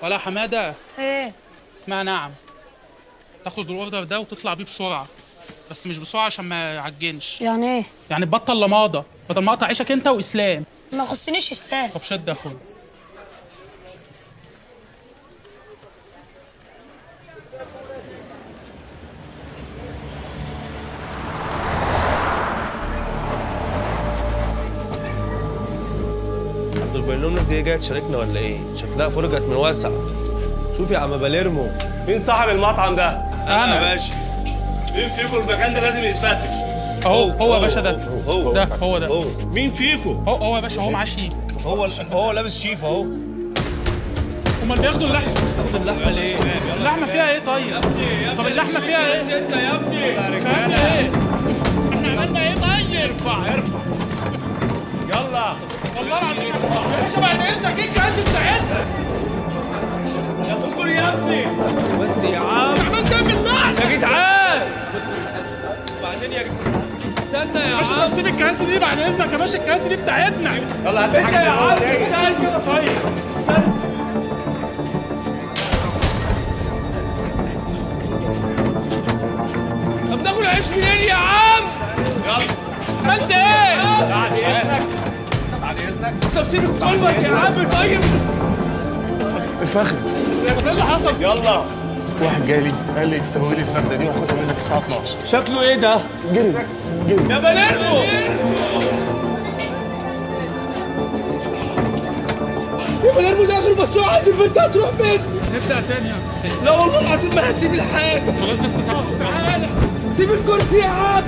ولا حماده. ايه؟ اسمها نعم. تاخد الاوردر ده وتطلع بيه بسرعه، بس مش بسرعه عشان ما يعجنش. يعني ايه؟ يعني تبطل لماضه بدل ما اقطع عيشك انت واسلام. ما يخصنيش اسلام. طب شد يا اخويا. دول باين لهم ناس جايه تشاركنا ولا ايه؟ شكلها فرجت من واسع. شوف يا عم باليرمو، مين صاحب المطعم ده؟ أنا يا باشا. مين فيكم المكان ده لازم يتفتش؟ هو يا باشا. ده هو ده. مين فيكم؟ هو يا باشا. هو معاه شيك. هو لابس شيف اهو. امال بياخدوا اللحمه. بياخدوا اللحمه ليه؟ اللحمه فيها ايه طيب؟ طب اللحمه فيها ايه؟ انت يا ابني فيها ايه؟ احنا عملنا ايه طيب؟ ارفع يلا والله العظيم يا باشا بعد اذنك ايه الكاس بتاعتنا؟ يا تصبر يا ابني. بس يا عم عملت ايه في اللحمه؟ يا جدعان. بعدين يا جدعان استنى يا باشا عم. طب سيب الكراسي دي بعد اذنك يا باشا. الكراسي دي بتاعتنا. يلا هات انت يا عم استنى كده طيب. استنى. طب ناكل عيش منين يا عم؟ يلا عملت ايه؟ بعد اذنك بعد اذنك. طب سيب الكلمة يا عم طيب. الفخذ ايه اللي حصل؟ يلا واحد جاي لي قال لي تسوي لي الفخده دي واخدها منك الساعه 12. شكله ايه ده؟ جري يا باليرمو. يا باليرمو ده اخر مسؤول عندي. البنت هتروح فين؟ نبدا تاني يا استاذ. لا والله العظيم ما هسيب الحاجة. خلاص يا استاذ تعالى. سيب الكرسي يا عم.